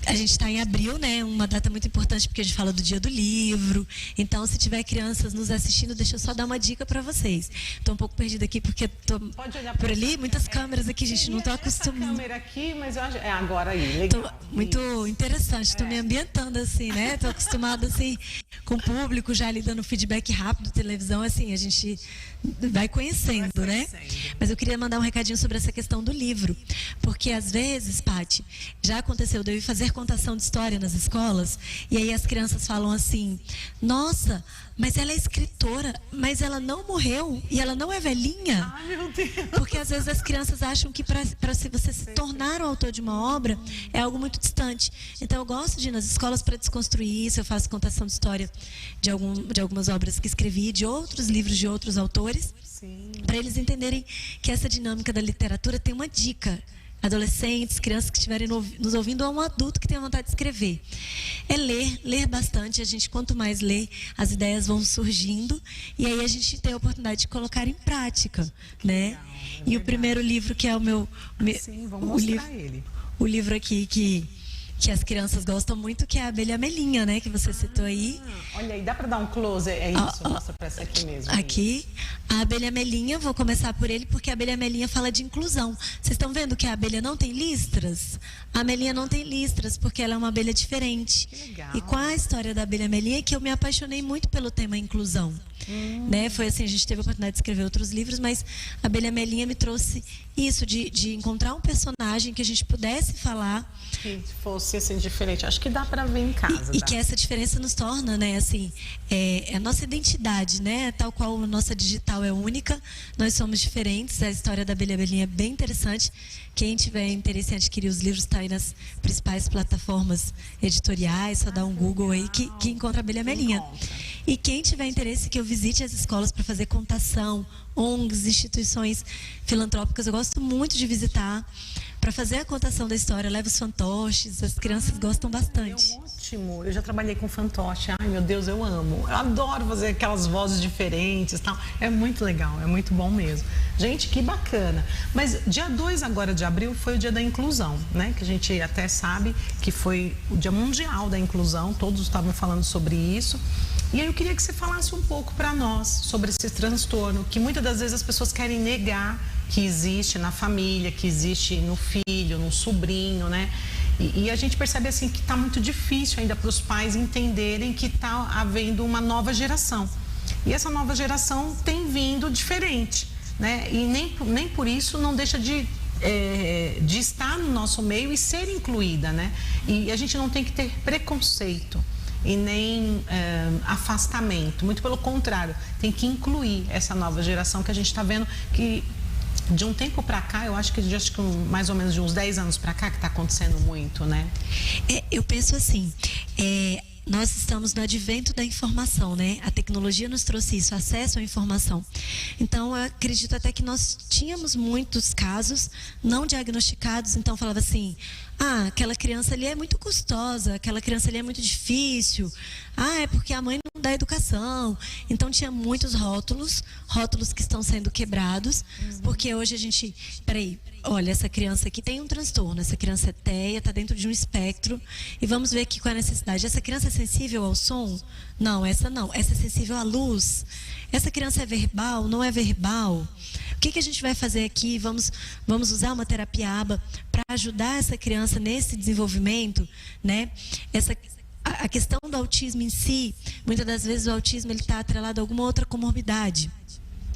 A gente está em abril, né? Uma data muito importante porque a gente fala do Dia do Livro. Então, se tiver crianças nos assistindo, deixa eu só dar uma dica para vocês. Estou um pouco perdida aqui porque estou por ali, muitas câmeras aqui, gente, não estou acostumada. Câmera aqui, mas eu acho agora aí, legal. Muito interessante, estou me ambientando assim, né? Estou acostumada assim com o público já ali dando feedback rápido, televisão, assim, a gente vai conhecendo, né? Mas eu queria mandar um recadinho sobre essa questão do livro, porque às vezes, Paty, já aconteceu de eu ir fazer contação de história nas escolas, e aí as crianças falam assim: nossa, mas ela é escritora, mas ela não morreu e ela não é velhinha. Ai, meu Deus. Porque às vezes as crianças acham que para você se tornar o autor de uma obra é algo muito distante. Então eu gosto de ir nas escolas para desconstruir isso. Eu faço contação de história de algumas obras que escrevi, de outros livros de outros autores, para eles entenderem que essa dinâmica da literatura tem uma dica. Adolescentes, crianças que estiverem nos ouvindo, ou um adulto que tenha vontade de escrever. É ler bastante. A gente, quanto mais lê, as ideias vão surgindo. E aí a gente tem a oportunidade de colocar em prática, né? Legal, e o primeiro livro, que é o meu... Sim, vamos mostrar ele. O livro aqui que as crianças gostam muito, que é a Abelha Amelinha, né? Que você citou aí. Olha aí, dá para dar um close? É isso, mostra para essa aqui mesmo. Aqui, a Abelha Amelinha, vou começar por ele, porque a Abelha Amelinha fala de inclusão. Vocês estão vendo que a abelha não tem listras? A Amelinha não tem listras, porque ela é uma abelha diferente. Que legal. E com a história da Abelha Amelinha, que eu me apaixonei muito pelo tema inclusão. Né? Foi assim, a gente teve a oportunidade de escrever outros livros, mas a Abelha Amelinha me trouxe isso, de encontrar um personagem que a gente pudesse falar. Que fosse assim, diferente. Acho que dá para ver em casa. E que essa diferença nos torna, né, assim, a nossa identidade, né? Tal qual a nossa digital é única, nós somos diferentes. A história da Abelha Amelinha é bem interessante. Quem tiver interesse em adquirir os livros, está aí nas principais plataformas editoriais, só dá um Google aí que encontra a Abelha Amelinha. E quem tiver interesse, que eu visite as escolas para fazer contação, ONGs, instituições filantrópicas, eu gosto muito de visitar para fazer a contação da história. Levo os fantoches, as crianças gostam bastante. É ótimo, eu já trabalhei com fantoche. Ai, meu Deus, eu amo. Eu adoro fazer aquelas vozes diferentes, tal. É muito legal, é muito bom mesmo. Gente, que bacana. Mas dia 2 agora de abril foi o dia da inclusão, né? Que a gente até sabe que foi o dia mundial da inclusão, todos estavam falando sobre isso. E aí eu queria que você falasse um pouco para nós sobre esse transtorno, que muitas das vezes as pessoas querem negar que existe na família, que existe no filho, no sobrinho, né? E a gente percebe assim que está muito difícil ainda para os pais entenderem que está havendo uma nova geração. E essa nova geração tem vindo diferente, né? E nem por isso não deixa de estar no nosso meio e ser incluída, né? E a gente não tem que ter preconceito e nem afastamento. Muito pelo contrário, tem que incluir essa nova geração que a gente está vendo que de um tempo para cá, eu acho que mais ou menos de uns 10 anos para cá que está acontecendo muito, né? Eu penso assim, nós estamos no advento da informação, né? A tecnologia nos trouxe isso, acesso à informação. Então, eu acredito até que nós tínhamos muitos casos não diagnosticados, então falava assim: ah, aquela criança ali é muito custosa, aquela criança ali é muito difícil, ah, é porque a mãe não dá educação. Então tinha muitos rótulos que estão sendo quebrados, porque hoje a gente, olha, essa criança aqui tem um transtorno, essa criança é TEA, está dentro de um espectro, e vamos ver aqui qual é a necessidade. Essa criança é sensível ao som? Não, essa é sensível à luz. Essa criança é verbal? Não é verbal? O que a gente vai fazer aqui? Vamos usar uma terapia ABA para ajudar essa criança nesse desenvolvimento, né? A questão do autismo em si, muitas das vezes o autismo está atrelado a alguma outra comorbidade.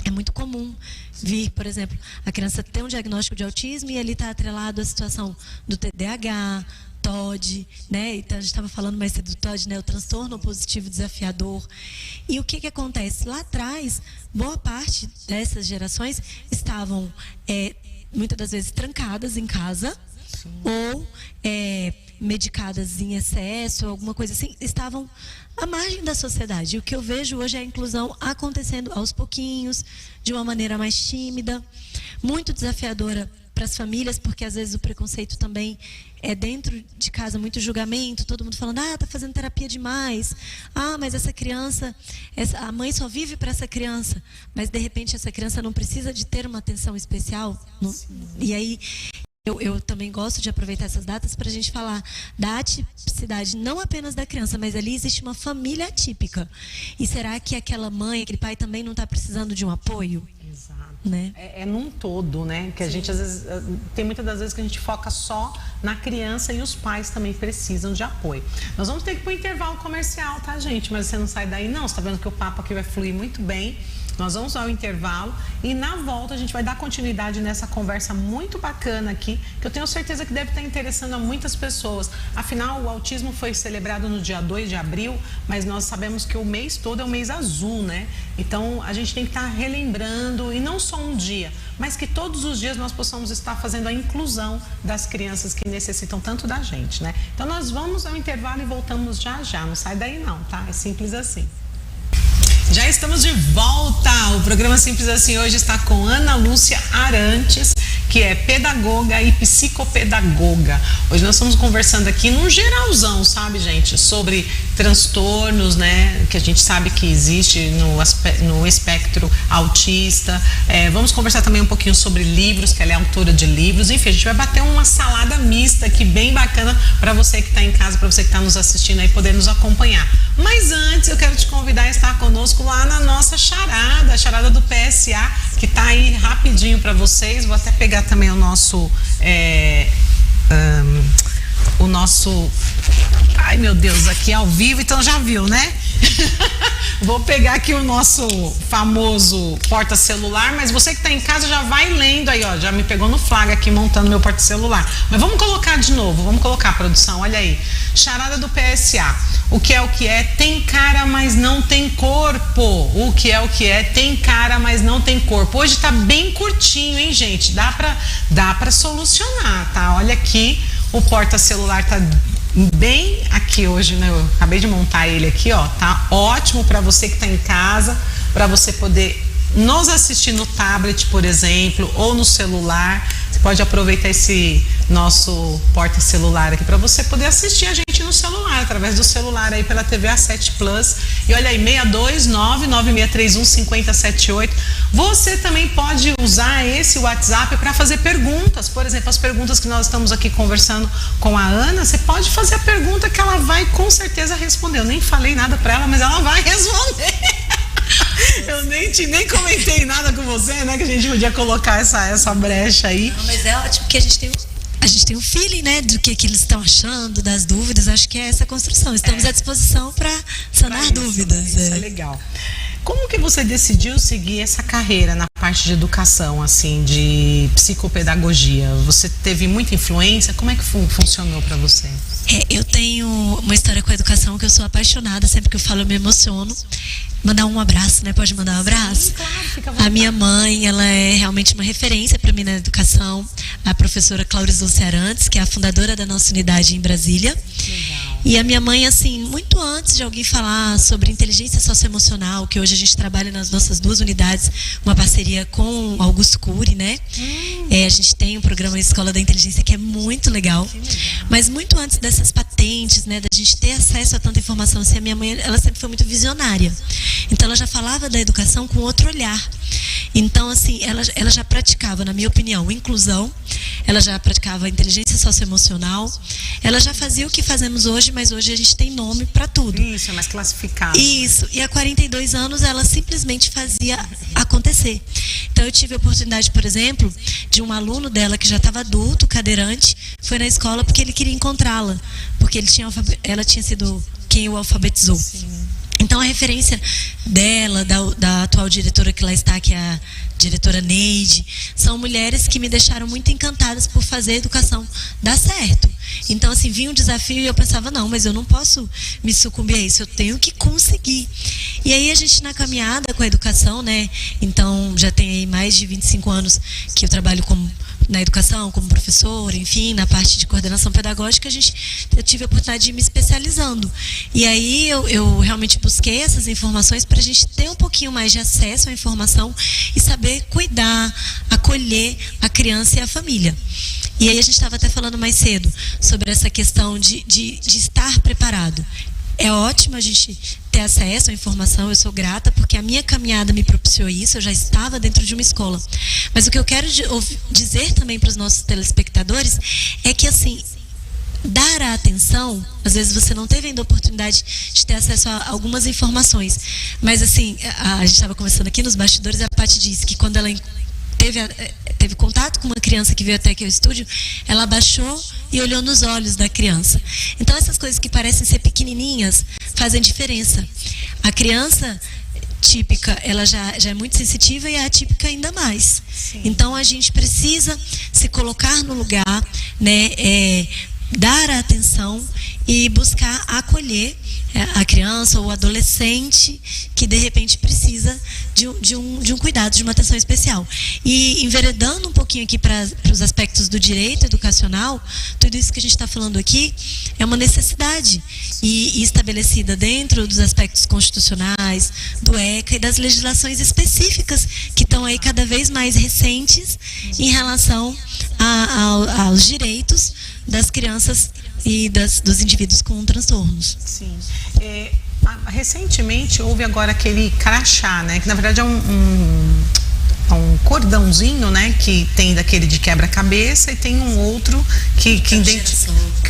É muito comum vir, por exemplo, a criança ter um diagnóstico de autismo e ele está atrelado à situação do TDAH, TOD, né? Então a gente estava falando mais cedo do TOD, né? O transtorno opositivo desafiador. E o que acontece? Lá atrás, boa parte dessas gerações estavam muitas das vezes trancadas em casa. Sim. Ou medicadas em excesso, alguma coisa assim, estavam à margem da sociedade. E o que eu vejo hoje é a inclusão acontecendo aos pouquinhos, de uma maneira mais tímida, muito desafiadora para as famílias, porque às vezes o preconceito também é dentro de casa, muito julgamento, todo mundo falando: ah, tá fazendo terapia demais, ah, mas essa criança, a mãe só vive para essa criança, mas de repente essa criança não precisa de ter uma atenção especial, não, e aí eu também gosto de aproveitar essas datas para a gente falar da atipicidade, não apenas da criança, mas ali existe uma família atípica. E será que aquela mãe, aquele pai também não está precisando de um apoio? Exato. Né? É num todo, né? Que a gente, às vezes, tem muitas das vezes que a gente foca só na criança e os pais também precisam de apoio. Nós vamos ter que ir para o intervalo comercial, tá, gente? Mas você não sai daí, não. Você está vendo que o papo aqui vai fluir muito bem. Nós vamos ao intervalo e na volta a gente vai dar continuidade nessa conversa muito bacana aqui, que eu tenho certeza que deve estar interessando a muitas pessoas. Afinal, o autismo foi celebrado no dia 2 de abril, mas nós sabemos que o mês todo é o mês azul, né? Então, a gente tem que estar relembrando, e não só um dia, mas que todos os dias nós possamos estar fazendo a inclusão das crianças que necessitam tanto da gente, né? Então, nós vamos ao intervalo e voltamos já já. Não sai daí não, tá? É simples assim. Já estamos de volta. O programa Simples Assim hoje está com Ana Lúcia Arantes, que é pedagoga e psicopedagoga. Hoje nós estamos conversando aqui num geralzão, sabe, gente, sobre transtornos, né, que a gente sabe que existe no espectro autista. Vamos conversar também um pouquinho sobre livros, que ela é autora de livros. Enfim, a gente vai bater uma salada mista aqui, bem bacana, para você que está em casa, para você que está nos assistindo aí, poder nos acompanhar. Mas antes, eu quero te convidar a estar conosco lá na nossa charada, a charada do PSA, que está aí rapidinho para vocês. Vou até pegar também o nosso... Ai, meu Deus, aqui ao vivo, então já viu, né? Vou pegar aqui o nosso famoso porta-celular, mas você que está em casa já vai lendo aí, ó, já me pegou no flagra aqui montando meu porta-celular. Mas vamos colocar de novo, vamos colocar, produção, olha aí. Charada do PSA. O que é, tem cara, mas não tem corpo. O que é, tem cara, mas não tem corpo. Hoje tá bem curtinho, hein, gente? Dá pra solucionar, tá? Olha aqui, o porta-celular tá bem aqui hoje, né? Eu acabei de montar ele aqui, ó. Tá ótimo para você que tá em casa, para você poder nos assistir no tablet, por exemplo, ou no celular. Você pode aproveitar esse nosso porta-celular aqui para você poder assistir a gente no celular, através do celular aí pela TV A7 Plus. E olha aí, 62996315078. Você também pode usar esse WhatsApp para fazer perguntas. Por exemplo, as perguntas que nós estamos aqui conversando com a Ana, você pode fazer a pergunta que ela vai com certeza responder. Eu nem falei nada para ela, mas ela vai responder. Eu nem comentei nada com você, né? Que a gente podia colocar essa brecha aí. Não, mas é ótimo que a gente tem um feeling, né? Do que eles estão achando, das dúvidas. Acho que é essa construção. Estamos à disposição para sanar dúvidas. Isso é legal. Como que você decidiu seguir essa carreira na parte de educação, assim, de psicopedagogia? Você teve muita influência? Como é que funcionou para você? Eu tenho uma história com a educação que eu sou apaixonada. Sempre que eu falo, eu me emociono. Mandar um abraço, né? Pode mandar um abraço? Sim, claro, fica à vontade. A minha mãe, ela é realmente uma referência para mim na educação. A professora Claurice Dulce Arantes, que é a fundadora da nossa unidade em Brasília. Legal. E a minha mãe, assim, muito antes de alguém falar sobre inteligência socioemocional, que hoje a gente trabalha nas nossas duas unidades, uma parceria com o Augusto Cury, né? A gente tem um programa Escola da Inteligência que é muito legal. Mas muito antes dessas patentes, né, da gente ter acesso a tanta informação, assim, a minha mãe, ela sempre foi muito visionária. Então, ela já falava da educação com outro olhar. Então, assim, ela já praticava, na minha opinião, inclusão, ela já praticava inteligência socioemocional, ela já fazia o que fazemos hoje, mas hoje a gente tem nome para tudo. Isso, é mais classificado. Isso, e há 42 anos ela simplesmente fazia acontecer. Então, eu tive a oportunidade, por exemplo, de um aluno dela que já estava adulto, cadeirante, foi na escola porque ele queria encontrá-la, porque ela tinha sido quem o alfabetizou. Sim. Então, a referência dela, da atual diretora que lá está, que é a diretora Neide, são mulheres que me deixaram muito encantadas por fazer a educação dar certo. Então, assim, vinha um desafio e eu pensava, não, mas eu não posso me sucumbir a isso, eu tenho que conseguir. E aí, a gente na caminhada com a educação, né? Então, já tem aí mais de 25 anos que eu trabalho na educação, como professora, enfim, na parte de coordenação pedagógica, eu tive a oportunidade de ir me especializando. E aí eu realmente busquei essas informações para a gente ter um pouquinho mais de acesso à informação e saber cuidar, acolher a criança e a família. E aí a gente estava até falando mais cedo sobre essa questão de estar preparado. É ótimo a gente ter ter acesso à informação, eu sou grata, porque a minha caminhada me propiciou isso, eu já estava dentro de uma escola. Mas o que eu quero dizer também para os nossos telespectadores é que, assim, dar a atenção, às vezes você não teve ainda a oportunidade de ter acesso a algumas informações, mas assim, a gente estava conversando aqui nos bastidores, a Paty disse que quando ela teve contato com uma criança que veio até aqui ao estúdio, ela abaixou e olhou nos olhos da criança. Então essas coisas que parecem ser pequenininhas fazem diferença. A criança típica, ela já é muito sensitiva, e a atípica ainda mais. Sim. Então a gente precisa se colocar no lugar, né, dar a atenção e buscar acolher a criança ou o adolescente que de repente precisa de um cuidado, de uma atenção especial. E enveredando um pouquinho aqui para os aspectos do direito educacional, tudo isso que a gente está falando aqui é uma necessidade e estabelecida dentro dos aspectos constitucionais, do ECA e das legislações específicas que estão aí cada vez mais recentes em relação aos direitos das crianças e dos indivíduos com transtornos. Sim. Recentemente houve agora aquele crachá, né? Que na verdade é um cordãozinho, né? Que tem daquele de quebra-cabeça, e tem um outro que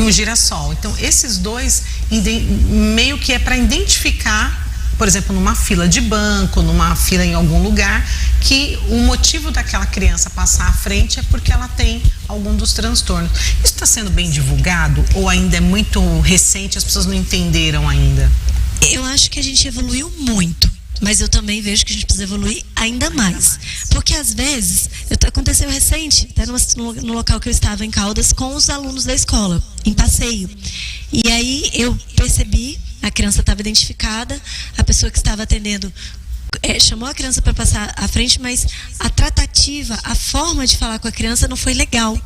um girassol. Então esses dois meio que é para identificar, por exemplo, numa fila de banco, numa fila em algum lugar, que o motivo daquela criança passar à frente é porque ela tem algum dos transtornos. Isso está sendo bem divulgado ou ainda é muito recente, as pessoas não entenderam ainda? Eu acho que a gente evoluiu muito, mas eu também vejo que a gente precisa evoluir ainda mais. Porque às vezes, aconteceu recente, até no local que eu estava em Caldas, com os alunos da escola, em passeio. E aí eu percebi, a criança estava identificada, a pessoa que estava atendendo chamou a criança para passar à frente, mas a tratativa, a forma de falar com a criança não foi legal.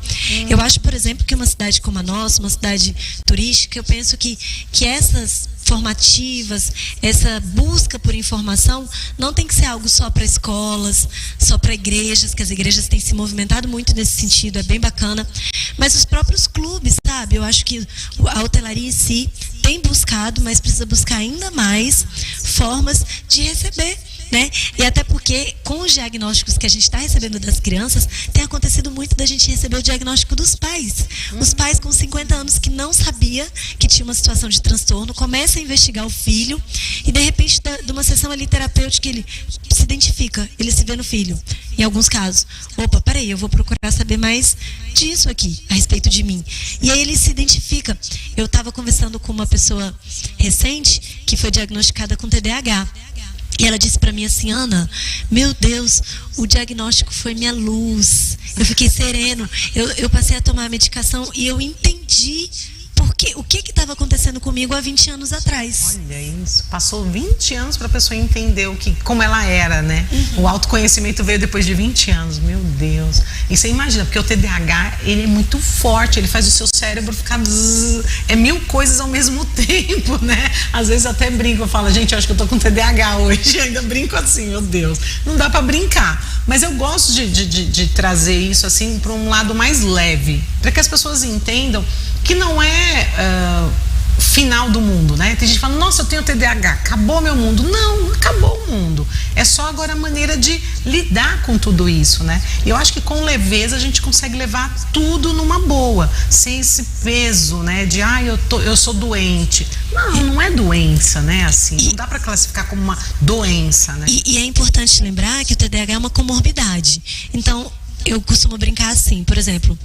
Eu acho, por exemplo, que uma cidade como a nossa, uma cidade turística, eu penso que essas formativas, essa busca por informação não tem que ser algo só para escolas, só para igrejas, que as igrejas têm se movimentado muito nesse sentido, é bem bacana, mas os próprios clubes, sabe? Eu acho que a hotelaria em si tem buscado, mas precisa buscar ainda mais formas de receber, né? E até porque com os diagnósticos que a gente está recebendo das crianças, tem acontecido muito da gente receber o diagnóstico dos pais. Os pais com 50 anos que não sabia que tinha uma situação de transtorno, começam a investigar o filho e de repente de uma sessão ali terapêutica ele se identifica, ele se vê no filho. Em alguns casos, opa, peraí, eu vou procurar saber mais disso aqui, a respeito de mim. E aí ele se identifica. Eu estava conversando com uma pessoa recente que foi diagnosticada com TDAH. E ela disse para mim assim: Ana, meu Deus, o diagnóstico foi minha luz. Eu fiquei sereno. Eu passei a tomar a medicação e eu entendi o que estava acontecendo comigo há 20 anos atrás. Olha isso. Passou 20 anos para a pessoa entender como ela era, né? O autoconhecimento veio depois de 20 anos. Meu Deus. E você imagina, porque o TDAH, ele é muito forte, ele faz o seu cérebro ficar... É 1000 coisas ao mesmo tempo, né? Às vezes eu até brinco, eu falo, gente, eu acho que eu tô com TDAH hoje. Eu ainda brinco assim, meu Deus. Não dá para brincar. Mas eu gosto de trazer isso assim para um lado mais leve, para que as pessoas entendam que não é final do mundo, né? Tem gente que fala, nossa, eu tenho TDAH, acabou meu mundo. Não acabou o mundo. É só agora a maneira de lidar com tudo isso, né? E eu acho que com leveza a gente consegue levar tudo numa boa, sem esse peso, né? De, eu sou doente. Não é doença, né? Assim, não dá para classificar como uma doença, né? E é importante lembrar que o TDAH é uma comorbidade. Então, eu costumo brincar assim, por exemplo,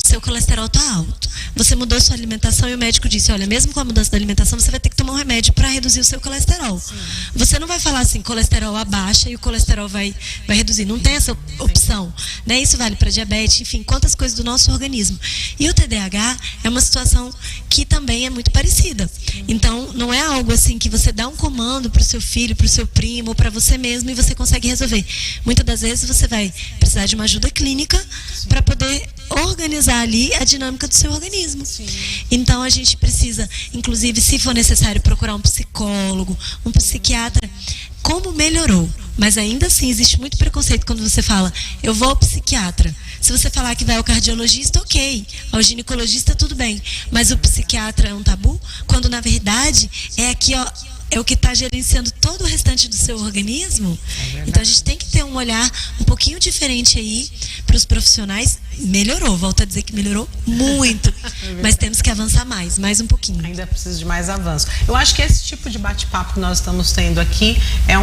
seu colesterol está alto, você mudou sua alimentação e o médico disse, olha, mesmo com a mudança da alimentação, você vai ter que tomar um remédio para reduzir o seu colesterol. Sim. Você não vai falar assim, colesterol abaixa e o colesterol vai reduzir, não tem essa opção, né? Isso vale para diabetes, enfim, quantas coisas do nosso organismo. E o TDAH é uma situação que também é muito parecida. Então, não é algo assim que você dá um comando para o seu filho, para o seu primo, para você mesmo e você consegue resolver. Muitas das vezes você vai precisar de uma ajuda clínica para poder organizar ali a dinâmica do seu organismo. Sim. Então a gente precisa, inclusive, se for necessário, procurar um psicólogo, um psiquiatra. Como melhorou? Mas ainda assim existe muito preconceito quando você fala, eu vou ao psiquiatra. Se você falar que vai ao cardiologista, ok. Ao ginecologista, tudo bem. Mas o psiquiatra é um tabu? Quando na verdade é aqui, ó, é o que está gerenciando todo o restante do seu organismo. Então a gente tem que ter um olhar um pouquinho diferente aí para os profissionais. Melhorou, volto a dizer que melhorou muito, mas temos que avançar mais um pouquinho. Ainda precisa de mais avanço. Eu acho que esse tipo de bate-papo que nós estamos tendo aqui é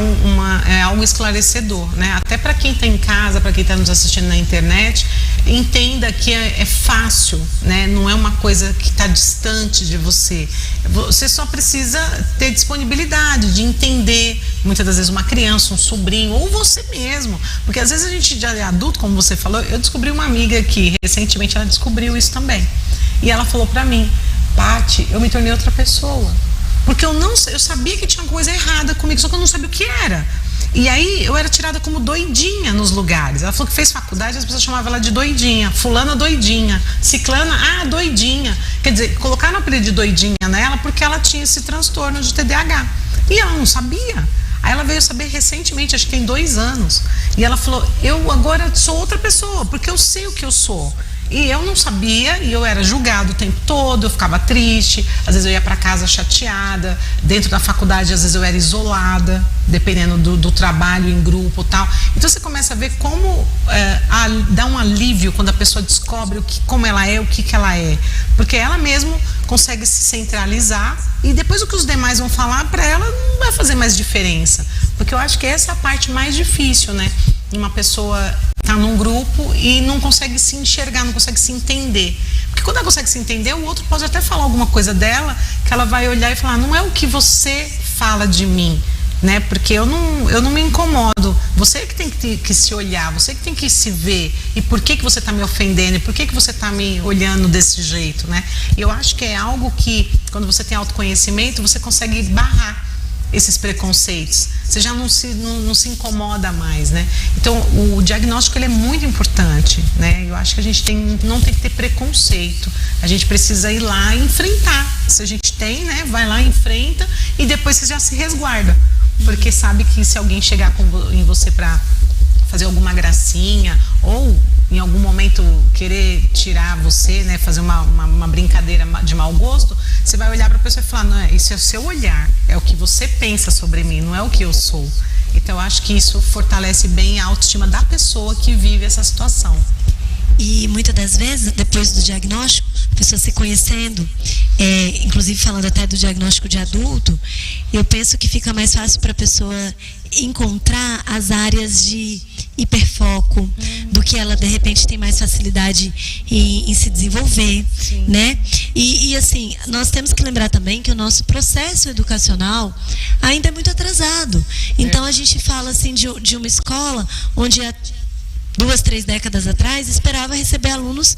algo esclarecedor, né? Até para quem está em casa, para quem está nos assistindo na internet, entenda que é fácil, né? Não é uma coisa que está distante de você. Você só precisa ter disponibilidade de entender, muitas das vezes uma criança, um sobrinho, ou você mesmo. Porque às vezes a gente já é adulto, como você falou. Eu descobri uma amiga que recentemente ela descobriu isso também. E ela falou pra mim: Paty, eu me tornei outra pessoa. Porque eu sabia que tinha coisa errada comigo, só que eu não sabia o que era. E aí eu era tirada como doidinha nos lugares. Ela falou que fez faculdade, as pessoas chamavam ela de doidinha. Fulana doidinha, ciclana, doidinha. Quer dizer, colocaram o apelido de doidinha nela porque ela tinha esse transtorno de TDAH. E ela não sabia. Aí ela veio saber recentemente, acho que tem 2 anos. E ela falou: eu agora sou outra pessoa, porque eu sei o que eu sou. E eu não sabia, e eu era julgada o tempo todo, eu ficava triste, às vezes eu ia para casa chateada, dentro da faculdade às vezes eu era isolada, dependendo do trabalho em grupo e tal. Então você começa a ver como dá um alívio quando a pessoa descobre como ela é, o que ela é. Porque ela mesmo consegue se centralizar e depois o que os demais vão falar para ela não vai fazer mais diferença. Porque eu acho que essa é a parte mais difícil, né? Uma pessoa tá num grupo e não consegue se enxergar, não consegue se entender. Porque quando ela consegue se entender, o outro pode até falar alguma coisa dela, que ela vai olhar e falar: não é o que você fala de mim, né? Porque eu não me incomodo. Você que tem que se olhar, você que tem que se ver. E por que você está me ofendendo? E por que você está me olhando desse jeito, né? E eu acho que é algo que, quando você tem autoconhecimento, você consegue barrar esses preconceitos. Você já não se incomoda mais, né? Então, o diagnóstico ele é muito importante, né? Eu acho que a gente não tem que ter preconceito. A gente precisa ir lá e enfrentar. Se a gente tem, né? Vai lá, enfrenta e depois você já se resguarda. Porque sabe que se alguém chegar em você para fazer alguma gracinha ou em algum momento querer tirar você, né, fazer uma brincadeira de mau gosto, você vai olhar para a pessoa e falar: não, isso é o seu olhar, é o que você pensa sobre mim, não é o que eu sou. Então eu acho que isso fortalece bem a autoestima da pessoa que vive essa situação. E muitas das vezes, depois do diagnóstico, a pessoa se conhecendo, inclusive falando até do diagnóstico de adulto, eu penso que fica mais fácil para a pessoa encontrar as áreas de hiperfoco, do que ela de repente tem mais facilidade em se desenvolver, né? E assim, nós temos que lembrar também que o nosso processo educacional ainda é muito atrasado. Então a gente fala assim de uma escola onde 2, 3 décadas atrás esperava receber alunos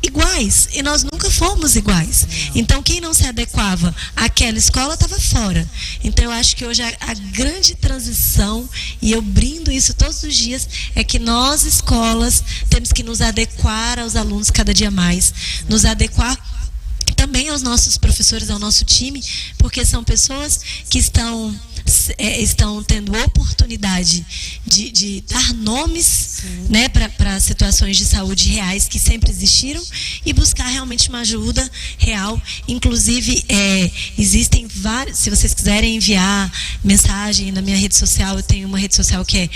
iguais, e nós nunca fomos iguais. Então quem não se adequava àquela escola estava fora. Então eu acho que hoje a grande transição, e eu brindo isso todos os dias, é que nós, escolas, temos que nos adequar aos alunos cada dia mais, nos adequar também aos nossos professores, ao nosso time, porque são pessoas que estão tendo oportunidade de dar nomes, né, para situações de saúde reais que sempre existiram e buscar realmente uma ajuda real. Inclusive, existem vários, se vocês quiserem enviar mensagem na minha rede social, eu tenho uma rede social que é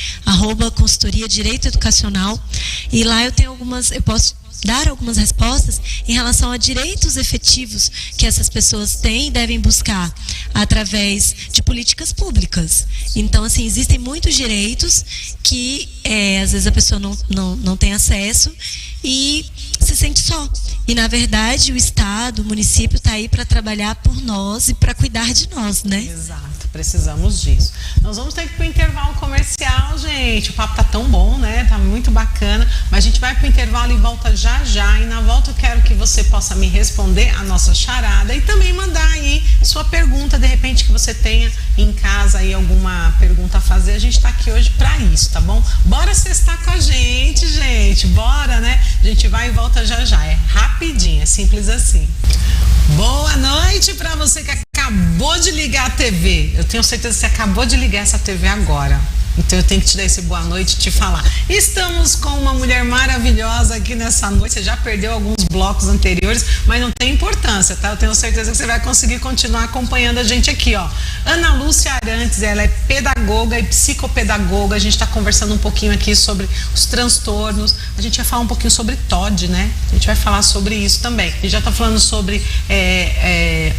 @consultoria direito educacional, e lá eu posso dar algumas respostas em relação a direitos efetivos que essas pessoas têm e devem buscar através de políticas públicas. Então, assim, existem muitos direitos que às vezes a pessoa não tem acesso e se sente só. E, na verdade, o Estado, o município está aí para trabalhar por nós e para cuidar de nós, né? Exato, precisamos disso. Nós vamos ter que ir para o intervalo comercial, gente. O papo tá tão bom, né? Tá muito bacana. Mas a gente vai para o intervalo e volta já já. E na volta eu quero que você possa me responder a nossa charada e também mandar aí sua pergunta, de repente, que você tenha em casa aí alguma pergunta a fazer. A gente tá aqui hoje para isso, tá bom? Bora sextar com a gente, gente. Bora, né? A gente vai e volta já já. É rapidinho, é simples assim. Boa noite para você que acaba acabou de ligar a TV. Eu tenho certeza que você acabou de ligar essa TV agora. Então eu tenho que te dar esse boa noite e te falar. Estamos com uma mulher maravilhosa aqui nessa noite. Você já perdeu alguns blocos anteriores, mas não tem importância, tá? Eu tenho certeza que você vai conseguir continuar acompanhando a gente aqui, ó. Ana Lúcia Arantes, ela é pedagoga e psicopedagoga. A gente está conversando um pouquinho aqui sobre os transtornos. A gente vai falar um pouquinho sobre TOD, né? A gente vai falar sobre isso também. A gente já está falando sobre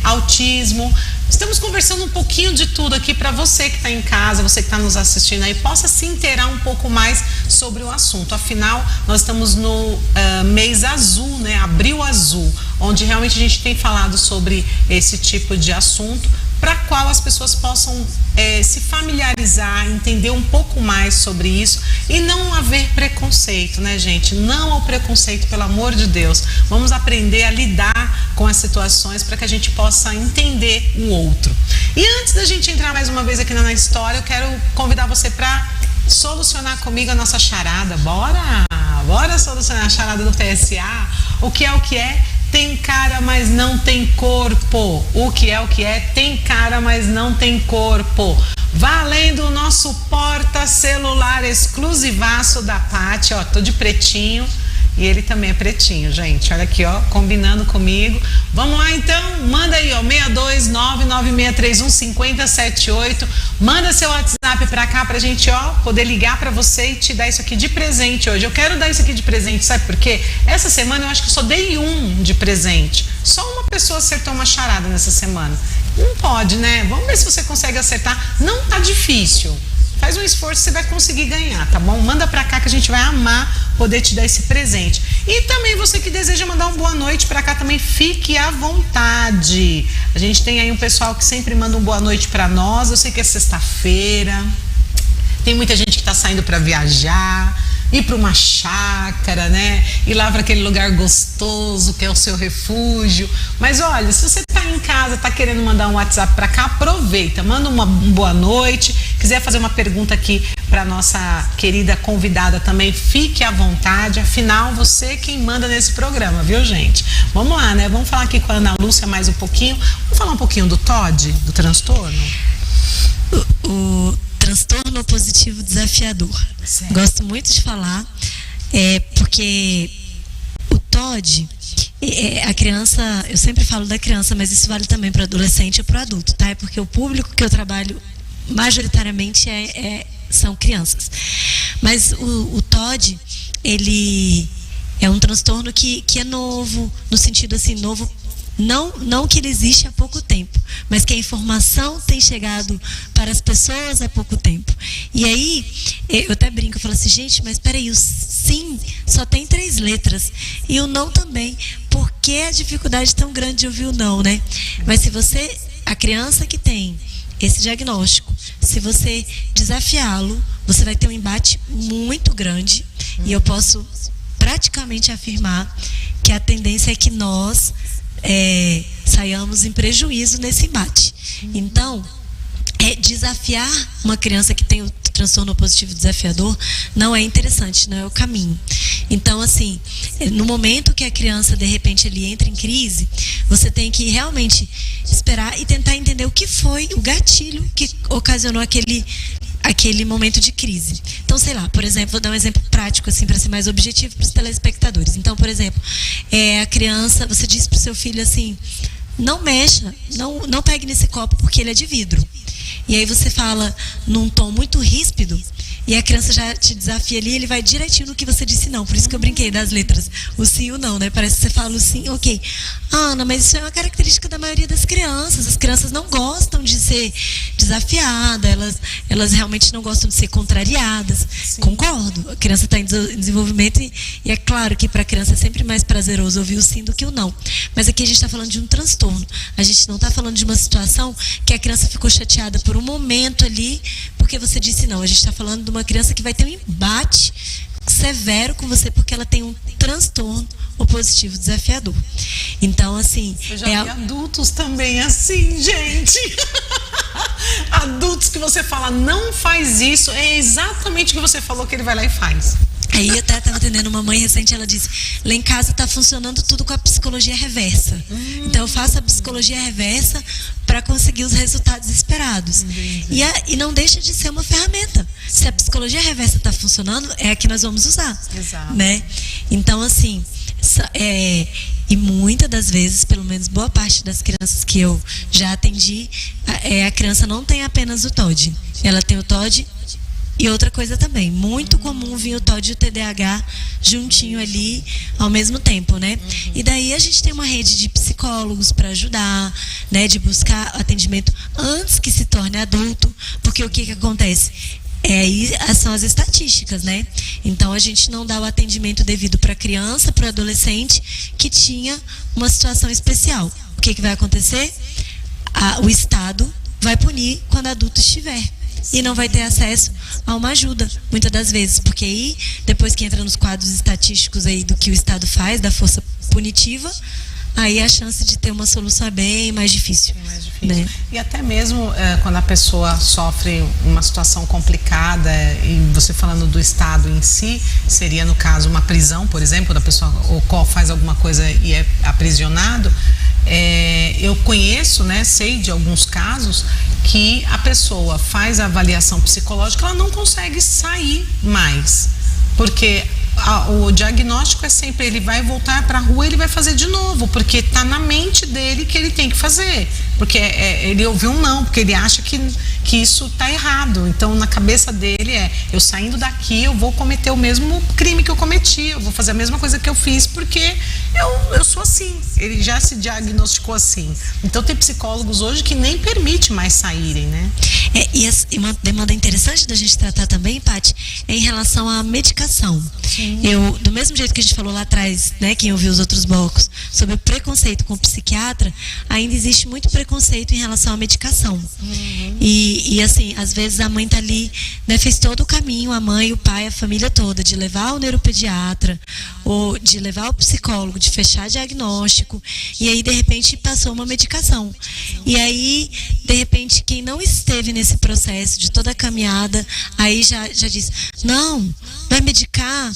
autismo. Estamos conversando um pouquinho de tudo aqui para você que está em casa, você que está nos assistindo aí, possa se inteirar um pouco mais sobre o assunto. Afinal, nós estamos no mês azul, né? Abril Azul, onde realmente a gente tem falado sobre esse tipo de assunto, para qual as pessoas possam se familiarizar, entender um pouco mais sobre isso e não haver preconceito, né, gente? Não ao preconceito, pelo amor de Deus. Vamos aprender a lidar com as situações para que a gente possa entender o outro. E antes da gente entrar mais uma vez aqui na história, eu quero convidar você para solucionar comigo a nossa charada. Bora solucionar a charada do PSA. O que é? Tem cara, mas não tem corpo. O que é? Tem cara, mas não tem corpo. Valendo o nosso porta-celular exclusivaço da Paty, ó, tô de pretinho. E ele também é pretinho, gente. Olha aqui, ó, combinando comigo. Vamos lá, então. Manda aí, ó, 62996315078. Manda seu WhatsApp pra cá pra gente, ó, poder ligar pra você e te dar isso aqui de presente hoje. Eu quero dar isso aqui de presente, sabe por quê? Essa semana eu acho que eu só dei um de presente. Só uma pessoa acertou uma charada nessa semana. Não pode, né? Vamos ver se você consegue acertar. Não tá difícil. Faz um esforço, você vai conseguir ganhar, tá bom? Manda pra cá que a gente vai amar poder te dar esse presente. E também você que deseja mandar uma boa noite pra cá também, fique à vontade. A gente tem aí um pessoal que sempre manda uma boa noite pra nós. Eu sei que é sexta-feira, tem muita gente que tá saindo pra viajar, ir para uma chácara, né? Ir lá para aquele lugar gostoso que é o seu refúgio. Mas olha, se você está em casa, está querendo mandar um WhatsApp para cá, aproveita, manda uma boa noite. Quiser fazer uma pergunta aqui para nossa querida convidada também, fique à vontade. Afinal, você é quem manda nesse programa, viu, gente? Vamos lá, né? Vamos falar aqui com a Ana Lúcia mais um pouquinho. Vamos falar um pouquinho do TOD, do transtorno? O transtorno opositivo desafiador. Certo. Gosto muito de falar, porque o TOD, a criança, eu sempre falo da criança, mas isso vale também para o adolescente e para o adulto, tá? É porque o público que eu trabalho majoritariamente são crianças. Mas o TOD, ele é um transtorno que é novo, no sentido assim, novo. Não que ele existe há pouco tempo, mas que a informação tem chegado para as pessoas há pouco tempo. E aí, eu até brinco, eu falo assim, gente, mas peraí, o sim só tem 3 letras, e o não também. Por que a dificuldade tão grande de ouvir o não, né? Mas se você, a criança que tem esse diagnóstico, se você desafiá-lo, você vai ter um embate muito grande, e eu posso praticamente afirmar que a tendência é que nós saiamos em prejuízo nesse embate. Então, desafiar uma criança que tem o transtorno opositivo desafiador não é interessante, não é o caminho. Então, assim, no momento que a criança, de repente, ele entra em crise, você tem que realmente esperar e tentar entender o que foi o gatilho que ocasionou aquele momento de crise. Então, sei lá, por exemplo, vou dar um exemplo prático, assim, para ser mais objetivo para os telespectadores. Então, por exemplo, a criança, você diz para o seu filho assim, não mexa, não pegue nesse copo porque ele é de vidro. E aí você fala num tom muito ríspido, e a criança já te desafia ali, ele vai direitinho no que você disse não. Por isso que eu brinquei das letras, o sim e o não, né? Parece que você fala o sim, ok. Ana, mas isso é uma característica da maioria das crianças. As crianças não gostam de ser desafiadas, elas realmente não gostam de ser contrariadas. Sim. Concordo, a criança está em desenvolvimento e é claro que para a criança é sempre mais prazeroso ouvir o sim do que o não. Mas aqui a gente está falando de um transtorno. A gente não está falando de uma situação que a criança ficou chateada por um momento ali, porque você disse não. A gente está falando de uma criança que vai ter um embate severo com você porque ela tem um transtorno opositivo desafiador. Então, assim... Eu já vi adultos também assim, gente. Adultos que você fala, não faz isso, é exatamente o que você falou que ele vai lá e faz. Aí eu até estava atendendo uma mãe recente, ela disse, lá em casa está funcionando tudo com a psicologia reversa. Então eu faço a psicologia reversa para conseguir os resultados esperados. E não deixa de ser uma ferramenta. Se a psicologia reversa está funcionando, é a que nós vamos usar. Exato. Né? Então, assim, e muitas das vezes, pelo menos boa parte das crianças que eu já atendi, a criança não tem apenas o TOD. Ela tem o TOD e outra coisa também. Muito comum vir o TOD e o TDAH juntinho ali ao mesmo tempo, né? E daí a gente tem uma rede de psicólogos para ajudar, né? De buscar atendimento antes que se torne adulto. Porque o que acontece? Aí são as estatísticas, né? Então a gente não dá o atendimento devido para a criança, para o adolescente que tinha uma situação especial. O que vai acontecer? O Estado vai punir quando adulto estiver e não vai ter acesso a uma ajuda, muitas das vezes, porque aí, depois que entra nos quadros estatísticos aí do que o Estado faz, da força punitiva, aí a chance de ter uma solução é bem mais difícil. Né? E até mesmo quando a pessoa sofre uma situação complicada, e você falando do Estado em si, seria no caso uma prisão, por exemplo, quando a pessoa faz alguma coisa e é aprisionado. Eu conheço, né, sei de alguns casos que a pessoa faz a avaliação psicológica, ela não consegue sair mais, porque o diagnóstico é sempre, ele vai voltar para a rua, ele vai fazer de novo, porque está na mente dele que ele tem que fazer, porque ele ouviu um não, porque ele acha que isso está errado. Então na cabeça dele eu saindo daqui, eu vou cometer o mesmo crime que eu cometi, eu vou fazer a mesma coisa que eu fiz, porque eu sou assim. Ele já se diagnosticou assim. Então tem psicólogos hoje que nem permite mais saírem, né? E uma demanda interessante da gente tratar também, Paty, é em relação à medicação. Sim. Do mesmo jeito que a gente falou lá atrás, né, quem ouviu os outros blocos, sobre o preconceito com o psiquiatra, ainda existe muito preconceito em relação à medicação. E assim, às vezes a mãe tá ali, né, fez todo o caminho, a mãe, o pai, a família toda, de levar ao neuropediatra, ou de levar ao psicólogo, de fechar diagnóstico, e aí de repente passou uma medicação. E aí, de repente, quem não esteve nesse processo de toda a caminhada, aí já diz, não, vai medicar,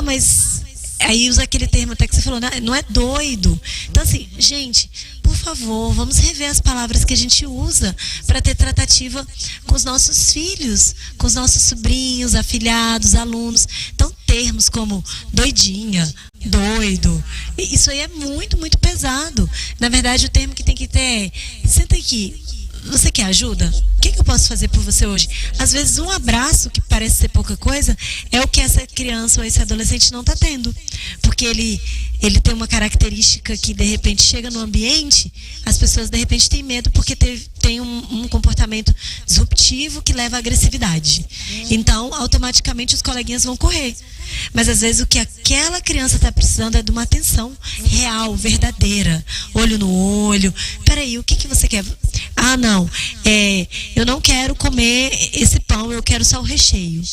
mas aí usa aquele termo até que você falou, não é doido. Então assim, gente, por favor, vamos rever as palavras que a gente usa para ter tratativa com os nossos filhos, com os nossos sobrinhos, afilhados, alunos. Então termos como doidinha, doido, isso aí é muito, muito pesado. Na verdade, o termo que tem que ter senta aqui, você quer ajuda? O que eu posso fazer por você hoje? Às vezes um abraço, que parece ser pouca coisa, é o que essa criança ou esse adolescente não está tendo. Porque ele tem uma característica que de repente chega no ambiente, as pessoas de repente têm medo porque tem um comportamento disruptivo que leva à agressividade. Então, automaticamente os coleguinhas vão correr. Mas às vezes o que aquela criança está precisando é de uma atenção real, verdadeira, olho no olho. Peraí, o que você quer? Ah, não, eu não quero comer esse pão, eu quero só o recheio.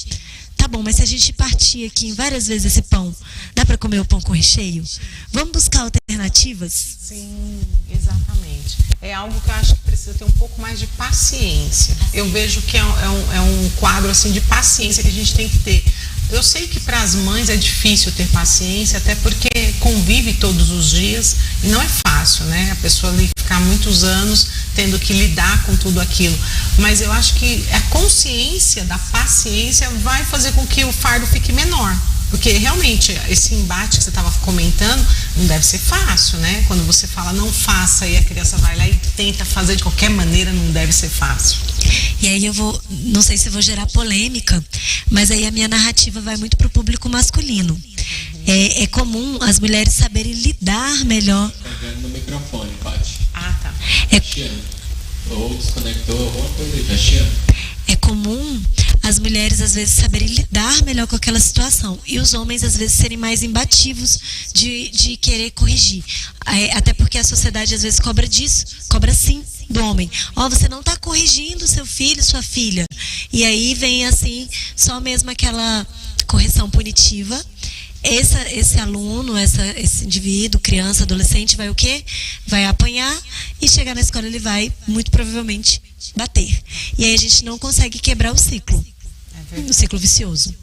Tá bom, mas se a gente partir aqui em várias vezes esse pão, dá para comer o pão com recheio? Vamos buscar alternativas? Sim, exatamente. É algo que eu acho que precisa ter um pouco mais de paciência. Eu vejo que é um quadro assim de paciência que a gente tem que ter. Eu sei que para as mães é difícil ter paciência, até porque convive todos os dias e não é fácil, né? A pessoa ali ficar muitos anos tendo que lidar com tudo aquilo. Mas eu acho que a consciência da paciência vai fazer com que o fardo fique menor. Porque realmente esse embate que você estava comentando não deve ser fácil, né? Quando você fala não faça e a criança vai lá e tenta fazer de qualquer maneira, não deve ser fácil. E aí não sei se vou gerar polêmica, mas aí a minha narrativa vai muito para o público masculino. É comum as mulheres saberem lidar melhor. Pegando no microfone, Paty. Ah, tá. Ou desconectou alguma coisa aí, tá chiando. É comum as mulheres às vezes saberem lidar melhor com aquela situação e os homens às vezes serem mais imbativos de querer corrigir. Até porque a sociedade às vezes cobra disso, cobra sim do homem. Você não está corrigindo seu filho, sua filha. E aí vem assim, só mesmo aquela correção punitiva. Esse aluno, esse indivíduo, criança, adolescente, vai o quê? Vai apanhar e chegar na escola ele vai, muito provavelmente, bater. E aí a gente não consegue quebrar o ciclo vicioso.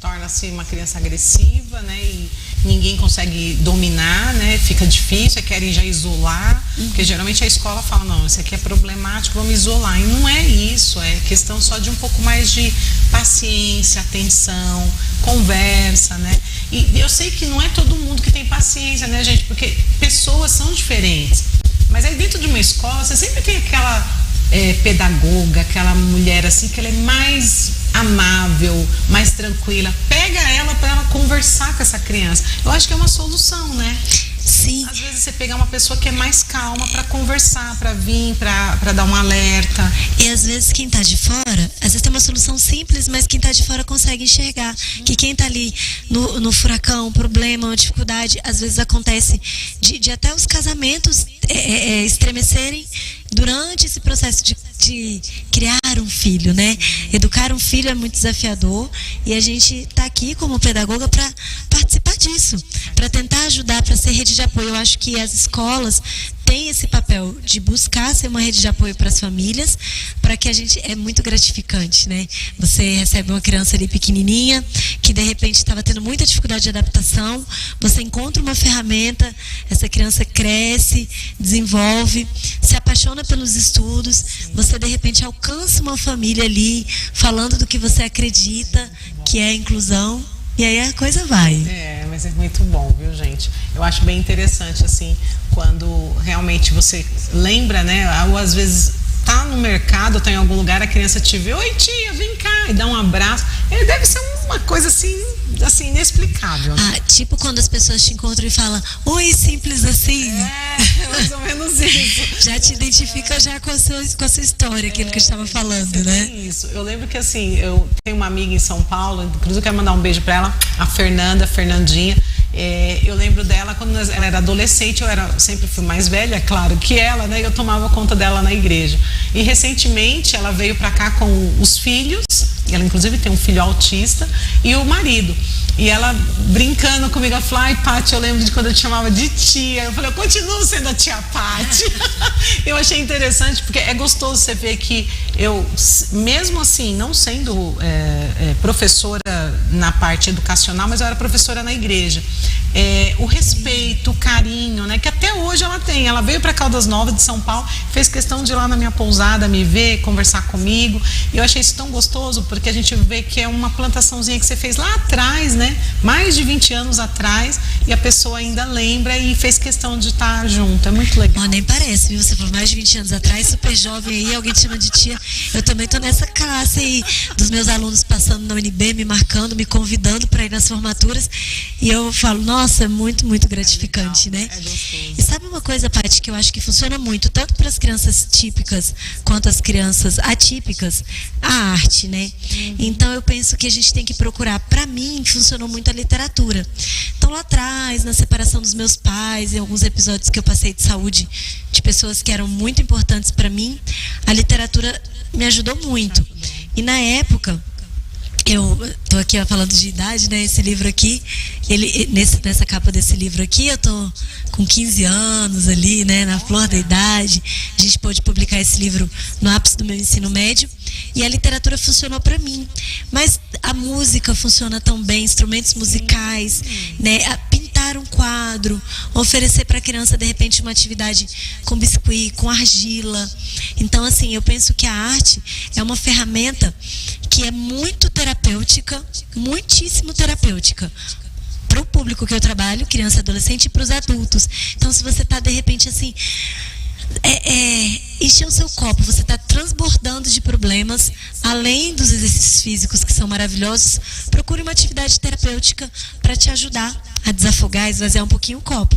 torna-se uma criança agressiva, né? E ninguém consegue dominar, né? Fica difícil, querem já isolar, porque geralmente a escola fala, não, isso aqui é problemático, vamos isolar. E não é isso, é questão só de um pouco mais de paciência, atenção, conversa, né? E eu sei que não é todo mundo que tem paciência, né, gente? Porque pessoas são diferentes. Mas aí dentro de uma escola, você sempre tem aquela pedagoga, aquela mulher assim, que ela é mais amável, mais tranquila. Pega ela para ela conversar com essa criança. Eu acho que é uma solução, né? Sim. Às vezes você pegar uma pessoa que é mais calma para conversar, para vir, para dar um alerta. E às vezes quem está de fora, às vezes tem uma solução simples, mas quem está de fora consegue enxergar que quem está ali no furacão, problema, uma dificuldade, às vezes acontece de até os casamentos estremecerem durante esse processo de criar um filho, né? Educar um filho é muito desafiador e a gente está aqui como pedagoga para participar disso, para tentar ajudar, para ser rede de apoio. Eu acho que as escolas têm esse papel de buscar ser uma rede de apoio para as famílias, para que a gente, é muito gratificante, né? Você recebe uma criança ali pequenininha, que de repente estava tendo muita dificuldade de adaptação, você encontra uma ferramenta, essa criança cresce, desenvolve, se apaixona pelos estudos, você de repente alcança uma família ali, falando do que você acredita, que é a inclusão, e aí a coisa vai. Mas é muito bom, viu, gente? Eu acho bem interessante, assim, quando realmente você lembra, né? Ou às vezes tá no mercado, tá em algum lugar, a criança te vê, oi tia, vem cá, e dá um abraço. Deve ser uma coisa assim inexplicável, né? Tipo quando as pessoas te encontram e falam, oi, simples assim. Mais ou menos isso. Já te identifica já com a sua história, aquilo que eu estava falando, né? Isso. Eu lembro que assim, eu tenho uma amiga em São Paulo, inclusive eu quero mandar um beijo para ela, a Fernandinha. Eu lembro dela quando ela era adolescente, sempre fui mais velha, claro, que ela, né? Eu tomava conta dela na igreja. E recentemente ela veio para cá com os filhos, ela inclusive tem um filho autista, e o marido. E ela brincando comigo, ela falou, ai, Paty, eu lembro de quando eu te chamava de tia. Eu falei, eu continuo sendo a tia Paty. Eu achei interessante, porque é gostoso você ver que eu, mesmo assim, não sendo professora na parte educacional, mas eu era professora na igreja. O respeito, o carinho, né, que até hoje ela tem. Ela veio para Caldas Novas de São Paulo, fez questão de ir lá na minha pousada, me ver, conversar comigo. E eu achei isso tão gostoso, porque a gente vê que é uma plantaçãozinha que você fez lá atrás, né? Mais de 20 anos atrás, e a pessoa ainda lembra e fez questão de estar junto. É muito legal. Nem parece, viu? Você falou mais de 20 anos atrás, super jovem aí, alguém te chama de tia. Eu também tô nessa classe aí, dos meus alunos passando na UNB, me marcando, me convidando para ir nas formaturas. E eu falo, nossa, é muito, muito gratificante, né? E sabe uma coisa, Paty, que eu acho que funciona muito, tanto para as crianças típicas quanto as crianças atípicas, a arte, né? Então eu penso que a gente tem que procurar, para mim, funcionou muito a literatura. Então lá atrás, na separação dos meus pais, em alguns episódios que eu passei de saúde de pessoas que eram muito importantes para mim, a literatura me ajudou muito. E na época, eu tô aqui falando de idade, né? Esse livro aqui, nessa capa desse livro aqui, eu tô com 15 anos ali, né? Na flor da idade. A gente pôde publicar esse livro no ápice do meu ensino médio. E a literatura funcionou para mim. Mas a música funciona tão bem, instrumentos musicais, né? Pintar um quadro, oferecer para a criança, de repente, uma atividade com biscuit, com argila. Então, assim, eu penso que a arte é uma ferramenta que é muito terapêutica, muitíssimo terapêutica, para o público que eu trabalho, criança e adolescente, e para os adultos. Então, se você está, de repente, assim, encher o seu copo, você está transbordando de problemas, além dos exercícios físicos que são maravilhosos, procure uma atividade terapêutica para te ajudar a desafogar, esvaziar um pouquinho o copo.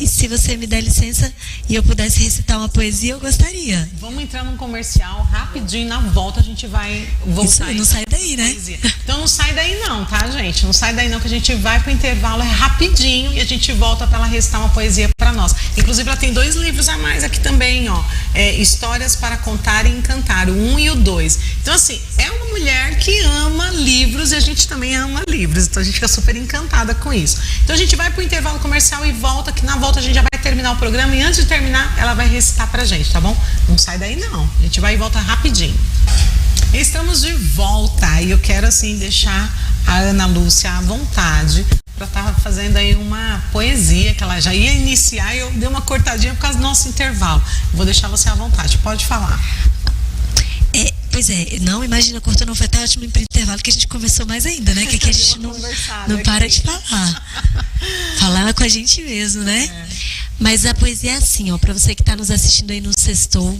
E se você me der licença e eu pudesse recitar uma poesia, eu gostaria. Vamos entrar num comercial rapidinho, na volta a gente vai voltar. Isso aí, não sai daí, né? Poesia. Então não sai daí não, tá, gente? Não sai daí não, que a gente vai pro intervalo, é rapidinho, e a gente volta para ela recitar uma poesia para nós. Inclusive ela tem 2 livros a mais aqui também, ó. Histórias para contar e encantar, o 1 e o 2. Então assim, é uma mulher que ama livros, e a gente também ama livros, então a gente fica super encantada com isso. Então a gente vai pro intervalo comercial e volta, que na volta a gente já vai terminar o programa e antes de terminar, ela vai recitar pra gente, tá bom? Não sai daí não, a gente vai e volta rapidinho. Estamos de volta e eu quero assim deixar a Ana Lúcia à vontade para estar fazendo aí uma poesia que ela já ia iniciar e eu dei uma cortadinha por causa do nosso intervalo. Vou deixar você à vontade, pode falar. Pois é, não, imagina, cortou, não foi até ótimo pro intervalo que a gente conversou mais ainda, né? Que aqui a gente não para de falar. Falar com a gente mesmo, né? Mas a poesia é assim, ó, para você que está nos assistindo aí no Sextou,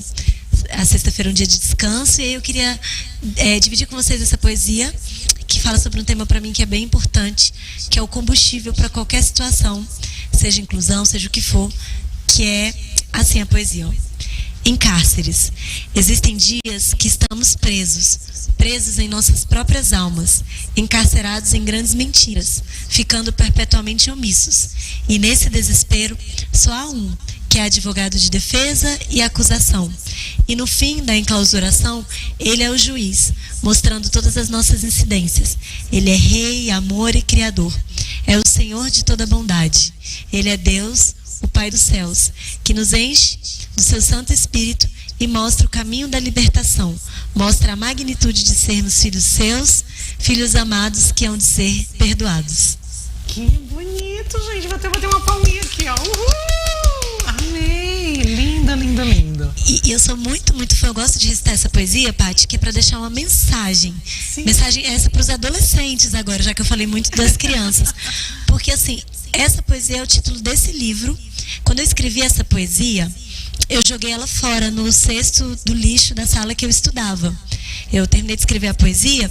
a sexta-feira é um dia de descanso, e aí eu queria dividir com vocês essa poesia que fala sobre um tema para mim que é bem importante, que é o combustível para qualquer situação, seja inclusão, seja o que for, que é assim a poesia, ó. Em cárceres, existem dias que estamos presos em nossas próprias almas, encarcerados em grandes mentiras, ficando perpetuamente omissos. E nesse desespero, só há um, que é advogado de defesa e acusação. E no fim da enclausuração, ele é o juiz, mostrando todas as nossas incidências. Ele é rei, amor e criador. É o Senhor de toda bondade. Ele é Deus, o Pai dos céus, que nos enche do seu Santo Espírito e mostra o caminho da libertação. Mostra a magnitude de sermos filhos seus, filhos amados que hão de ser perdoados. Que bonito, gente. Vou até bater uma palminha aqui, ó. Uhul! Amei! Lindo, lindo, lindo. E eu sou muito, muito fã. Eu gosto de recitar essa poesia, Paty, que é para deixar uma mensagem. Sim. Mensagem essa para os adolescentes agora, já que eu falei muito das crianças. Porque, assim, essa poesia é o título desse livro. Quando eu escrevi essa poesia, eu joguei ela fora no cesto do lixo da sala que eu estudava. Eu terminei de escrever a poesia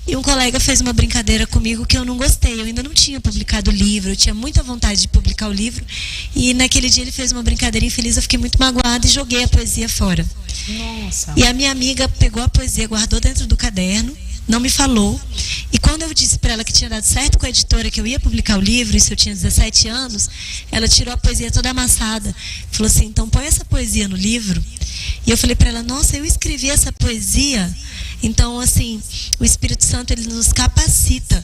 e um colega fez uma brincadeira comigo que eu não gostei. Eu ainda não tinha publicado o livro, eu tinha muita vontade de publicar o livro. E naquele dia ele fez uma brincadeira infeliz, eu fiquei muito magoada e joguei a poesia fora. Nossa. E a minha amiga pegou a poesia, guardou dentro do caderno, não me falou. E quando eu disse para ela que tinha dado certo com a editora, que eu ia publicar o livro, isso eu tinha 17 anos, ela tirou a poesia toda amassada. Falou assim, então põe essa poesia no livro. E eu falei para ela, nossa, eu escrevi essa poesia. Então, assim, o Espírito Santo, ele nos capacita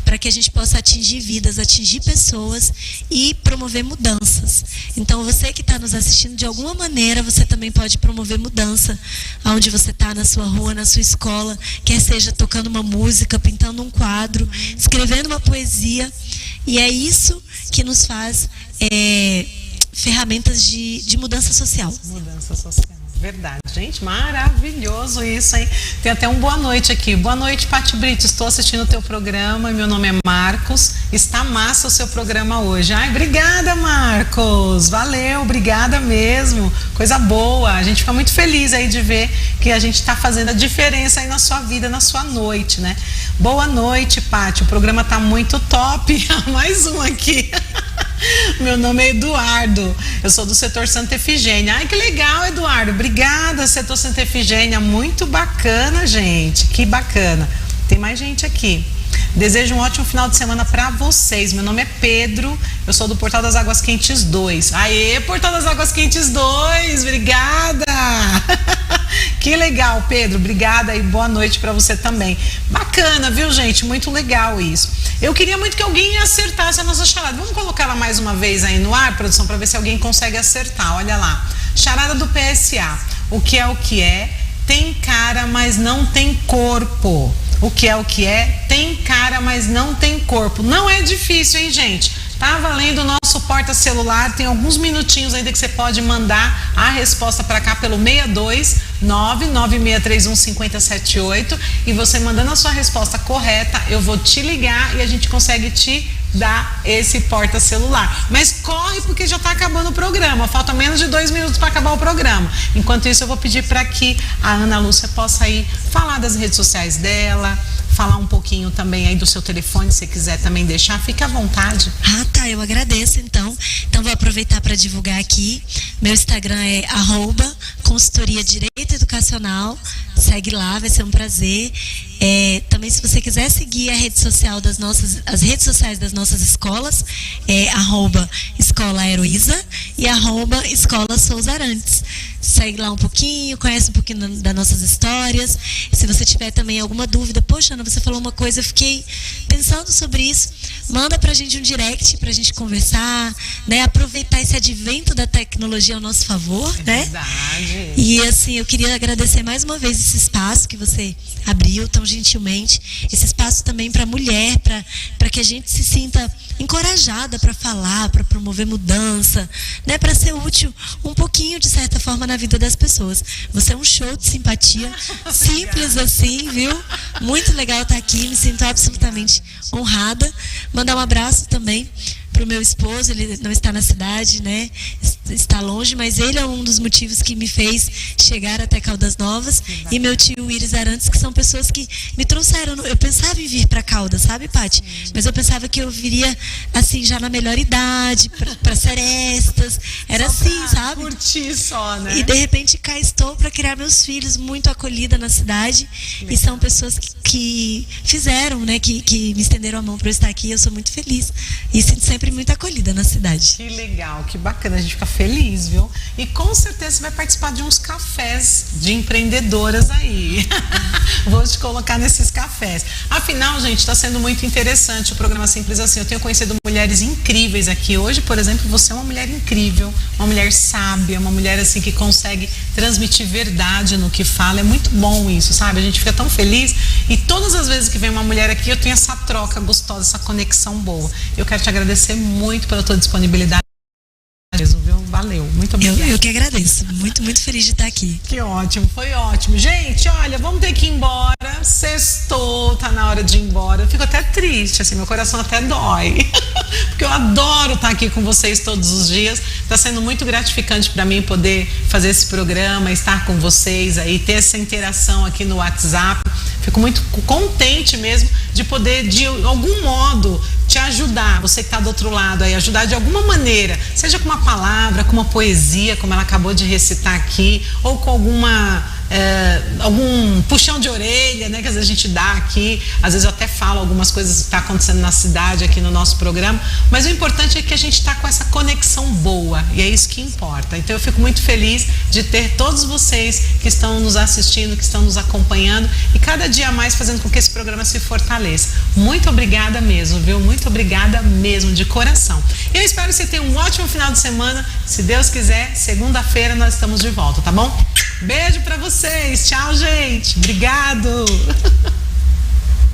para que a gente possa atingir vidas, atingir pessoas e promover mudanças. Então, você que está nos assistindo, de alguma maneira, você também pode promover mudança aonde você está, na sua rua, na sua escola, quer seja tocando uma música, pintando um quadro, escrevendo uma poesia. E é isso que nos faz ferramentas de mudança social. Mudança social. Verdade, gente, maravilhoso isso, hein? Tem até um boa noite aqui. Boa noite, Paty Brito, estou assistindo o teu programa, meu nome é Marcos, está massa o seu programa hoje. Ai, obrigada, Marcos, valeu, obrigada mesmo, coisa boa, a gente fica muito feliz aí de ver que a gente está fazendo a diferença aí na sua vida, na sua noite, né? Boa noite, Paty, o programa tá muito top, mais um aqui. Meu nome é Eduardo, eu sou do setor Santa Efigênia. Ai, que legal, Eduardo, obrigada, setor Santa Efigênia, muito bacana, gente, que bacana. Tem mais gente aqui. Desejo um ótimo final de semana para vocês. Meu nome é Pedro, eu sou do Portal das Águas Quentes 2. Aê, Portal das Águas Quentes 2, obrigada! Que legal, Pedro, obrigada e boa noite para você também. Bacana, viu, gente? Muito legal isso. Eu queria muito que alguém acertasse a nossa charada. Vamos colocar ela mais uma vez aí no ar, produção, para ver se alguém consegue acertar. Olha lá. Charada do PSA. O que é o que é? Tem cara, mas não tem corpo. O que é o que é? Tem cara, mas não tem corpo. Não é difícil, hein, gente? Tá valendo o nosso porta-celular. Tem alguns minutinhos ainda que você pode mandar a resposta para cá pelo 62996315078. E você mandando a sua resposta correta, eu vou te ligar e a gente consegue te dar esse porta-celular. Mas corre porque já está acabando o programa. Falta menos de 2 minutos para acabar o programa. Enquanto isso, eu vou pedir para que a Ana Lúcia possa aí falar das redes sociais dela, falar um pouquinho também aí do seu telefone, se quiser também deixar, fica à vontade. Ah, tá, eu agradeço então. Então vou aproveitar para divulgar aqui. Meu Instagram é @consultoria Direito Educacional. Segue lá, vai ser um prazer. Também, se você quiser seguir a rede social as redes sociais das nossas escolas, @Escola Heroísa e @Escola Souza Arantes. segue lá um pouquinho, conhece um pouquinho das nossas histórias. Se você tiver também alguma dúvida, poxa, Ana, você falou uma coisa, eu fiquei pensando sobre isso. Manda pra gente um direct pra gente conversar, né? Aproveitar esse advento da tecnologia ao nosso favor, né? Verdade. E assim, eu queria agradecer mais uma vez esse espaço que você abriu tão gentilmente, esse espaço também para mulher, para que a gente se sinta encorajada para falar, para promover mudança, né, para ser útil um pouquinho de certa forma na vida das pessoas. Você é um show de simpatia, simples assim, viu? Muito legal estar aqui, me sinto absolutamente honrada. Mandar um abraço também para o meu esposo, ele não está na cidade, né? Está longe, mas ele é um dos motivos que me fez chegar até Caldas Novas. E meu tio Iris Arantes, que são pessoas que me trouxeram. Eu pensava em vir para Caldas, sabe, Paty? Mas eu pensava que eu viria assim já na melhor idade, para Serestas. Era só assim, sabe? Curtir só, né? E de repente cá estou para criar meus filhos, muito acolhida na cidade. E são pessoas que fizeram, né? Que me estenderam a mão para eu estar aqui. Eu sou muito feliz e sinto sempre muito acolhida na cidade. Que legal, que bacana, a gente fica feliz, viu? E com certeza você vai participar de uns cafés de empreendedoras aí. Vou te colocar nesses cafés. Afinal, gente, está sendo muito interessante o programa Simples Assim. Eu tenho conhecido mulheres incríveis aqui. Hoje, por exemplo, você é uma mulher incrível, uma mulher sábia, uma mulher assim que consegue transmitir verdade no que fala. É muito bom isso, sabe? A gente fica tão feliz e todas as vezes que vem uma mulher aqui, eu tenho essa troca gostosa, essa conexão boa. Eu quero te agradecer muito pela tua disponibilidade mesmo, viu? Valeu, muito obrigada. Eu que agradeço, muito feliz de estar aqui. Que ótimo, foi ótimo. Gente, olha, vamos ter que ir embora. Sextou, tá na hora de ir embora. Eu fico até triste, assim, meu coração até dói. Porque eu adoro estar aqui com vocês todos os dias. Tá sendo muito gratificante para mim poder fazer esse programa, estar com vocês aí, ter essa interação aqui no WhatsApp. Fico muito contente mesmo de poder, de algum modo, te ajudar, você que está do outro lado aí, ajudar de alguma maneira, seja com uma palavra, com uma poesia, como ela acabou de recitar aqui, ou com algum puxão de orelha, né, que às vezes a gente dá aqui, às vezes eu até falo algumas coisas que está acontecendo na cidade aqui no nosso programa, mas o importante é que a gente está com essa conexão boa, e é isso que importa. Então eu fico muito feliz de ter todos vocês que estão nos assistindo, que estão nos acompanhando, e cada dia mais fazendo com que esse programa se fortaleça. Muito obrigada mesmo, viu? Muito obrigada mesmo, de coração. E eu espero que você tenha um ótimo final de semana. Se Deus quiser, segunda-feira nós estamos de volta, tá bom? Beijo pra vocês. Tchau, gente. Obrigado.